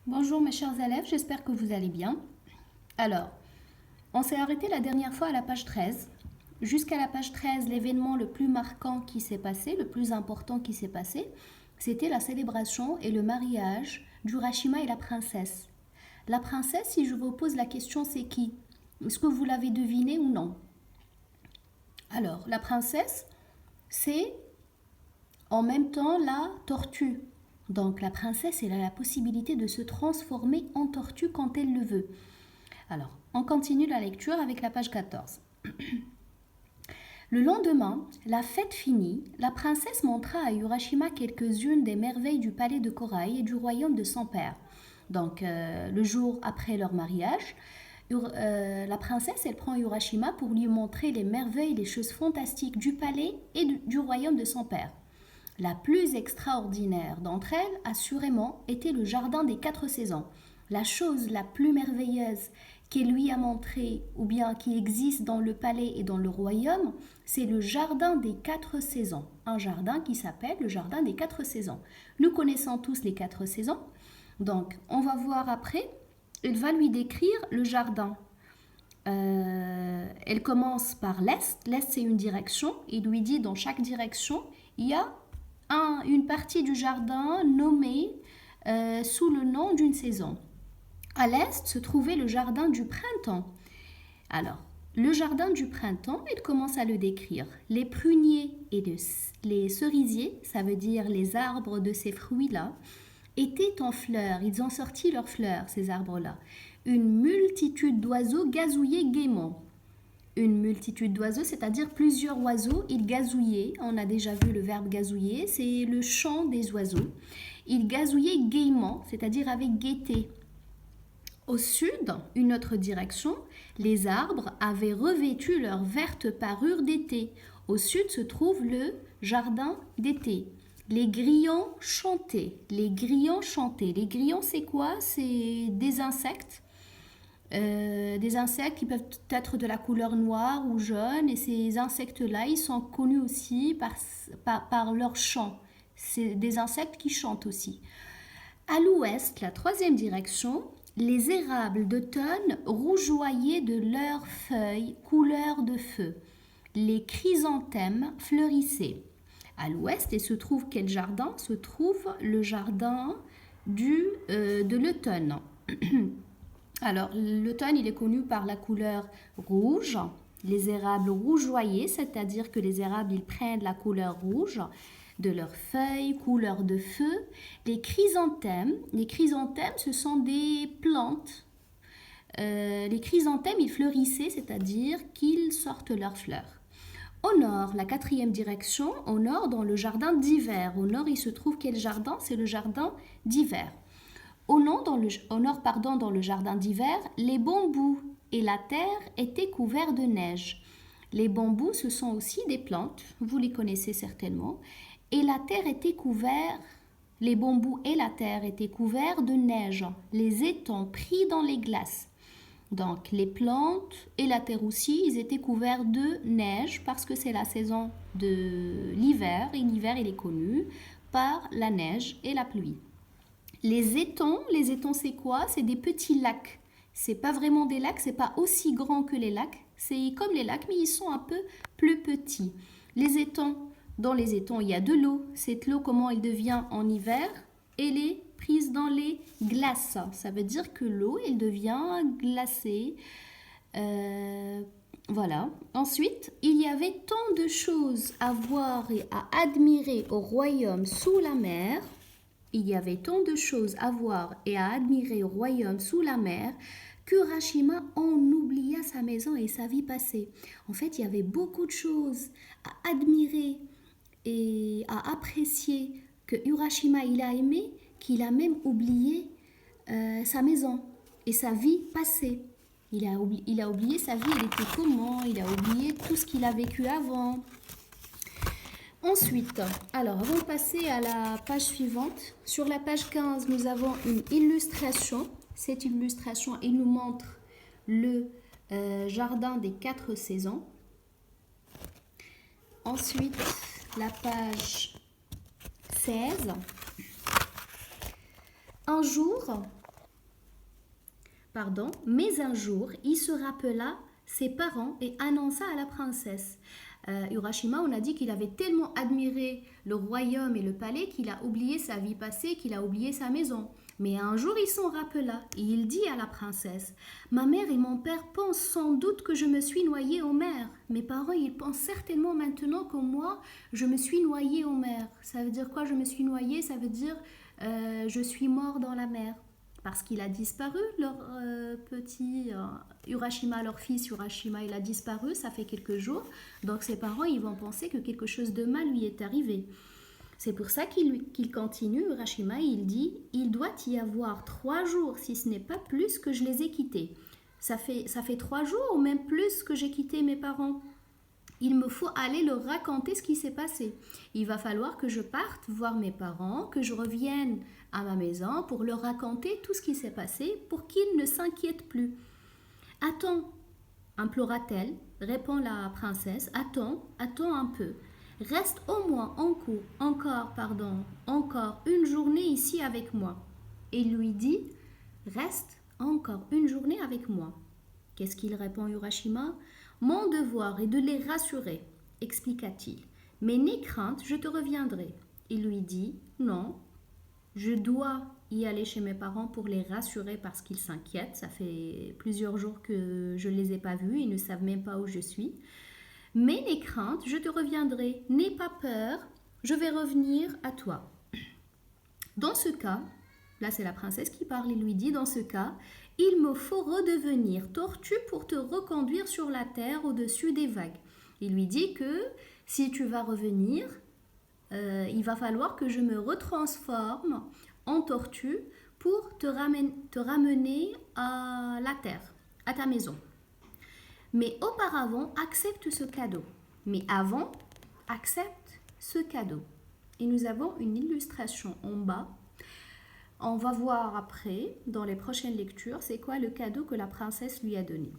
Bonjour mes chers élèves, j'espère que vous allez bien. Alors, on s'est arrêté la dernière fois à la page 13. Jusqu'à la page 13, l'événement le plus marquant qui s'est passé, le plus important qui s'est passé, c'était la célébration et le mariage d'Urashima et la princesse. La princesse, si je vous pose la question, c'est qui? Est-ce que vous l'avez deviné ou non? Alors, la princesse, c'est en même temps la tortue. Donc la princesse, elle a la possibilité de se transformer en tortue quand elle le veut. Alors, on continue la lecture avec la page 14. Le lendemain, la fête finie, la princesse montra à Urashima quelques-unes des merveilles du palais de corail et du royaume de son père. Donc, le jour après leur mariage, la princesse, elle prend Urashima pour lui montrer les merveilles, les choses fantastiques du palais et du royaume de son père. La plus extraordinaire d'entre elles, assurément, était le jardin des 4 saisons. La chose la plus merveilleuse qu'elle lui a montrée, ou bien qui existe dans le palais et dans le royaume, c'est le jardin des 4 saisons. Un jardin qui s'appelle le jardin des 4 saisons. Nous connaissons tous les 4 saisons. Donc, on va voir après, elle va lui décrire le jardin. Elle commence par l'est. L'est, c'est une direction. Il lui dit dans chaque direction, il y a une partie du jardin nommée sous le nom d'une saison. À l'est se trouvait le jardin du printemps. Alors, le jardin du printemps, il commence à le décrire. Les pruniers et les cerisiers, ça veut dire les arbres de ces fruits-là, étaient en fleurs. Ils ont sorti leurs fleurs, ces arbres-là. Une multitude d'oiseaux gazouillaient gaiement. Une multitude d'oiseaux, c'est-à-dire plusieurs oiseaux, ils gazouillaient. On a déjà vu le verbe gazouiller, c'est le chant des oiseaux. Ils gazouillaient gaiement, c'est-à-dire avec gaieté. Au sud, une autre direction, les arbres avaient revêtu leur verte parure d'été. Au sud se trouve le jardin d'été. Les grillons chantaient. Les grillons chantaient. Les grillons, c'est quoi? C'est des insectes. Des insectes qui peuvent être de la couleur noire ou jaune, et ces insectes-là, ils sont connus aussi par leur chant. C'est des insectes qui chantent aussi. À l'ouest, la troisième direction, les érables d'automne rougeoyaient de leurs feuilles couleur de feu. Les chrysanthèmes fleurissaient. À l'ouest, et se trouve quel jardin? Se trouve le jardin de l'automne. Alors, l'automne, il est connu par la couleur rouge. Les érables rougeoyaient, c'est-à-dire que les érables, ils prennent la couleur rouge de leurs feuilles, couleur de feu. Les chrysanthèmes, ce sont des plantes. Les chrysanthèmes, ils fleurissaient, c'est-à-dire qu'ils sortent leurs fleurs. Au nord, la quatrième direction, au nord, dans le jardin d'hiver. Au nord, il se trouve quel jardin? C'est le jardin d'hiver. Au nord, dans le jardin d'hiver, les bambous et la terre étaient couverts de neige. Les bambous, ce sont aussi des plantes, vous les connaissez certainement, et la terre était couverte, les bambous et la terre étaient couverts de neige, les étangs pris dans les glaces. Donc les plantes et la terre aussi, ils étaient couverts de neige parce que c'est la saison de l'hiver, et l'hiver il est connu par la neige et la pluie. Les étangs, c'est quoi? C'est des petits lacs. C'est pas vraiment des lacs, c'est pas aussi grand que les lacs. C'est comme les lacs, mais ils sont un peu plus petits. Les étangs, dans les étangs, il y a de l'eau. Cette eau, comment elle devient en hiver? Elle est prise dans les glaces. Ça veut dire que l'eau, elle devient glacée. Voilà. Ensuite, il y avait tant de choses à voir et à admirer au royaume sous la mer. Il y avait tant de choses à voir et à admirer au royaume sous la mer qu'Urashima en oublia sa maison et sa vie passée. En fait, il y avait beaucoup de choses à admirer et à apprécier que Urashima il a aimé, qu'il a même oublié sa maison et sa vie passée. Il a oublié sa vie, elle était comment, il a oublié tout ce qu'il a vécu avant. Ensuite, alors avant de passer à la page suivante, sur la page 15, nous avons une illustration. Cette illustration, elle nous montre le jardin des 4 saisons. Ensuite, la page 16. Un jour, pardon, mais un jour, il se rappela ses parents et annonça à la princesse. Urashima, on a dit qu'il avait tellement admiré le royaume et le palais qu'il a oublié sa vie passée, qu'il a oublié sa maison. Mais un jour, il s'en rappela et il dit à la princesse: Ma mère et mon père pensent sans doute que je me suis noyée en mer. Mes parents, ils pensent certainement maintenant que moi, je me suis noyée en mer. Ça veut dire quoi, je me suis noyée? Ça veut dire je suis mort dans la mer. Parce qu'il a disparu, leur petit Urashima, leur fils Urashima, il a disparu, ça fait quelques jours. Donc ses parents, ils vont penser que quelque chose de mal lui est arrivé. C'est pour ça qu'il continue, Urashima, il dit: Il doit y avoir 3 jours, si ce n'est pas plus, que je les ai quittés. Ça fait 3 jours ou même plus que j'ai quitté mes parents. Il me faut aller leur raconter ce qui s'est passé. Il va falloir que je parte voir mes parents, que je revienne à ma maison pour leur raconter tout ce qui s'est passé pour qu'ils ne s'inquiètent plus. Attends, implora-t-elle, répond la princesse. Attends un peu. Reste au moins encore une journée ici avec moi. Et il lui dit: Reste encore une journée avec moi. Qu'est-ce qu'il répond, Urashima? Mon devoir est de les rassurer, expliqua-t-il. Mais n'aie crainte, je te reviendrai. Il lui dit: Non, je dois y aller chez mes parents pour les rassurer parce qu'ils s'inquiètent. Ça fait plusieurs jours que je ne les ai pas vus, ils ne savent même pas où je suis. Mais n'aie crainte, je te reviendrai. N'aie pas peur, je vais revenir à toi. Dans ce cas, là c'est la princesse qui parle, il lui dit: Dans ce cas, il me faut redevenir tortue pour te reconduire sur la terre au-dessus des vagues. Il lui dit que si tu vas revenir, il va falloir que je me retransforme en tortue pour te ramener à la terre, à ta maison. Mais auparavant, accepte ce cadeau. Mais avant, accepte ce cadeau. Et nous avons une illustration en bas. On va voir après, dans les prochaines lectures, c'est quoi le cadeau que la princesse lui a donné.